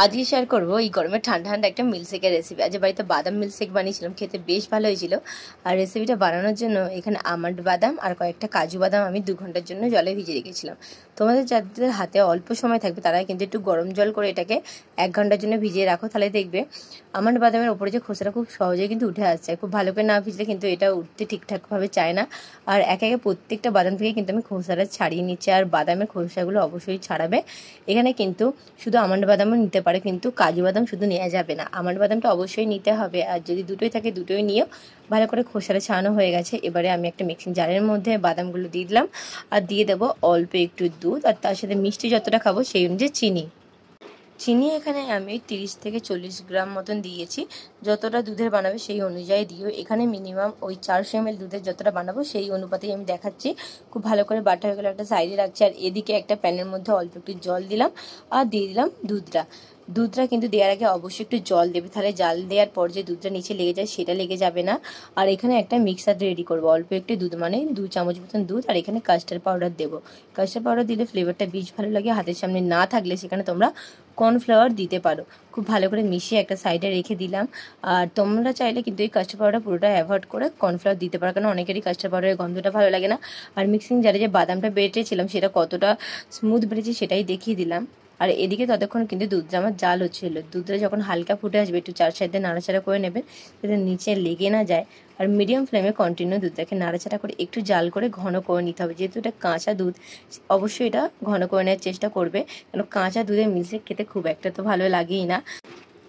আজকে শেয়ার করবো এই গরমে ঠান্ডা ঠান্ডা একটা মিল্কশেকের রেসিপি। আজ বাড়িতে বাদাম মিল্কশেক বানিয়েছিলাম, খেতে বেশ ভালো হয়েছিল। আর রেসিপিটা বানানোর জন্য এখানে আমন্ড বাদাম আর কয়েকটা কাজু বাদাম আমি 2 ঘন্টার জন্য জলে ভিজিয়ে রেখেছিলাম। তোমাদের যাদের হাতে অল্প সময় থাকবে তারা কিন্তু একটু গরম জল করে এটাকে 1 ঘন্টার জন্য ভিজিয়ে রাখো, তাহলে দেখবে আমন্ড বাদামের ওপরে যে খোসাটা খুব সহজেই কিন্তু উঠে আসছে। খুব ভালো করে না ভিজলে কিন্তু এটা উঠতে ঠিকঠাকভাবে চায় না। আর একে একে প্রত্যেকটা বাদাম থেকে কিন্তু আমি খোসাটা ছাড়িয়ে নিচ্ছি, আর বাদামের খোসাগুলো অবশ্যই ছাড়াবে। এখানে কিন্তু শুধু আমন্ড বাদামও নিতে পারে, কিন্তু কাজু বাদাম শুধু নেওয়া যাবে না, আমন্ড বাদামটা অবশ্যই নিতে হবে। আর যদি দুটোই থাকে দুটোই নিয়েও। ভালো করে খোসাটা ছাড়ানো হয়ে গেছে। এবারে আমি একটা মিক্সিং জারের মধ্যে বাদামগুলো দিয়ে দিলাম, আর দিয়ে দেবো অল্প একটু দুধ, আর তার সাথে মিষ্টি যতটা খাবো সেই অনুযায়ী চিনি এখানে আমি 30 থেকে 40 গ্রাম মতন দিয়েছি। যতটা দুধের বানাবে সেই অনুযায়ী দিও। এখানে মিনিমাম ওই 400 ml দুধের যতটা বানাবো সেই অনুপাতেই আমি দেখাচ্ছি। খুব ভালো করে বাটা হয়ে গেলে একটা সাইডে রাখছি, আর এদিকে একটা প্যানের মধ্যে অল্প একটু জল দিলাম আর দিয়ে দিলাম দুধটা কিন্তু দেওয়ার আগে অবশ্যই একটু জল দেবে, তাহলে জাল দেওয়ার পর যে দুধটা নিচে লেগে যায় সেটা লেগে যাবে না। আর এখানে একটা মিক্সার রেডি করবো, অল্প একটু দুধ মানে 2 চামচ মতন দুধ, আর এখানে কাস্টার্ড পাউডার দেবো। কাস্টার্ড পাউডার দিলে ফ্লেভারটা বেশ ভালো লাগে। হাতের সামনে না থাকলে সেখানে তোমরা কর্নফ্লাওয়ার দিতে পারো। খুব ভালো করে মিশিয়ে একটা সাইডে রেখে দিলাম। আর তোমরা চাইলে কিন্তু এই কাস্টার্ড পাউডার পুরোটা অ্যাভয়েড করে কর্নফ্লাওয়ার দিতে পারো, কারণ অনেকেরই কাস্টার্ড পাউডারের গন্ধটা ভালো লাগে না। আর মিক্সিং জারে যে বাদামটা বেটেছিলাম সেটা কতটা স্মুথ বেটেছি সেটাই দেখিয়ে দিলাম। আর এদিকে ততক্ষণ কিন্তু দুধটা আমার জাল হচ্ছিল। দুধটা যখন হালকা ফুটে আসবে একটু 4 সাইডে নাড়াচাড়া করে নেবেন যাতে নিচে লেগে না যায়। আর মিডিয়াম ফ্লেমে কন্টিনিউ দুধটাকে নাড়াচাড়া করে একটু জাল করে ঘন করে নিতে হবে। যেহেতু এটা কাঁচা দুধ, অবশ্যই এটা ঘন করে নেওয়ার চেষ্টা করবে, কারণ কাঁচা দুধের মিল্কশেক খেতে খুব একটা তো ভালো লাগেই না।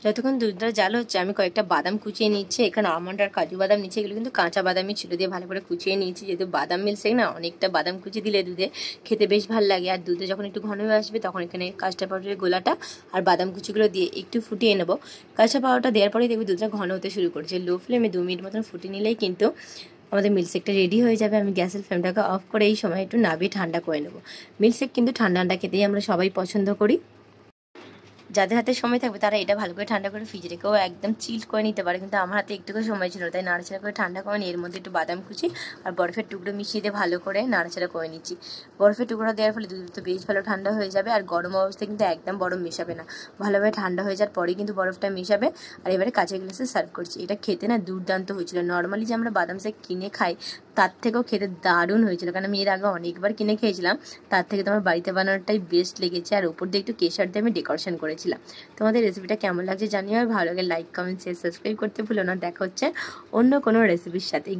যতক্ষণ দুধটা জাল হচ্ছে আমি কয়েকটা বাদাম কুচিয়ে নিচ্ছি। এখানে আমন্ড আর কাজু বাদাম নিচে, এগুলো কিন্তু কাঁচা বাদামই ছিল, দিয়ে ভালো করে কুচিয়ে নিয়েছি। যেহেতু বাদাম মিল্কশেক না, অনেকটা বাদাম কুচি দিলে দুধে খেতে বেশ ভালো লাগে। আর দুধে যখন একটু ঘন হয়ে আসবে তখন এখানে কাস্টার্ড পাউডারের গোলাটা আর বাদাম কুচিগুলো দিয়ে একটু ফুটিয়ে নেবো। কাস্টার্ড পাউডারটা দেওয়ার পরেই দেখবি দুধটা ঘন হতে শুরু করছে। লো ফ্লেমে 2 মিনিট মতন ফুটিয়ে নিলেই কিন্তু আমাদের মিল্কশেকটা রেডি হয়ে যাবে। আমি গ্যাসের ফ্লেমটাকে অফ করে এই সময় একটু নাবিয়ে ঠান্ডা করে নেবো। মিল্কশেক কিন্তু ঠান্ডা ঠান্ডা খেতেই আমরা সবাই পছন্দ করি। যাদের হাতে সময় থাকবে তারা এটা ভালো করে ঠান্ডা করে ফ্রিজে রেখেও একদম চিল করে নিতে পারে, কিন্তু আমার হাতে একটুকু সময় ছিল, তাই নাড়াচাড়া করে ঠান্ডা করে নিয়ে এর মধ্যে একটু বাদাম কুচি আর বরফের টুকরো মিশিয়ে দিয়ে ভালো করে নাড়াচাড়া করে নিচ্ছি। বরফের টুকরো দেওয়ার ফলে দুধ তো বেশ ভালো ঠান্ডা হয়ে যাবে। আর গরম অবস্থায় কিন্তু একদম বরফ মেশাবে না, ভালোভাবে ঠান্ডা হয়ে যাওয়ার পরেই কিন্তু বরফটা মেশাবে। আর এবারে কাঁচের গ্লাসে সার্ভ করছি। এটা খেতে না দুর্দান্ত হয়েছিল। নর্মালি যে আমরা বাদাম শেক কিনে খাই তার থেকেও খেতে দারুণ হয়েছিল, কারণ আমি এর আগে অনেকবার কিনে খেয়েছিলাম। তার থেকে তোমার বাড়িতে বানানোটাই বেস্ট লেগেছে। আর উপর দিয়ে একটু কেশর দিয়ে আমি ডেকোরেশন করেছিলাম। তোমাদের রেসিপিটা কেমন লাগছে জানিও, আর ভালো লাগে লাইক কমেন্ট শেয়ার সাবস্ক্রাইব করতে ভুলো না। দেখা হচ্ছে অন্য কোনো রেসিপির সাথে।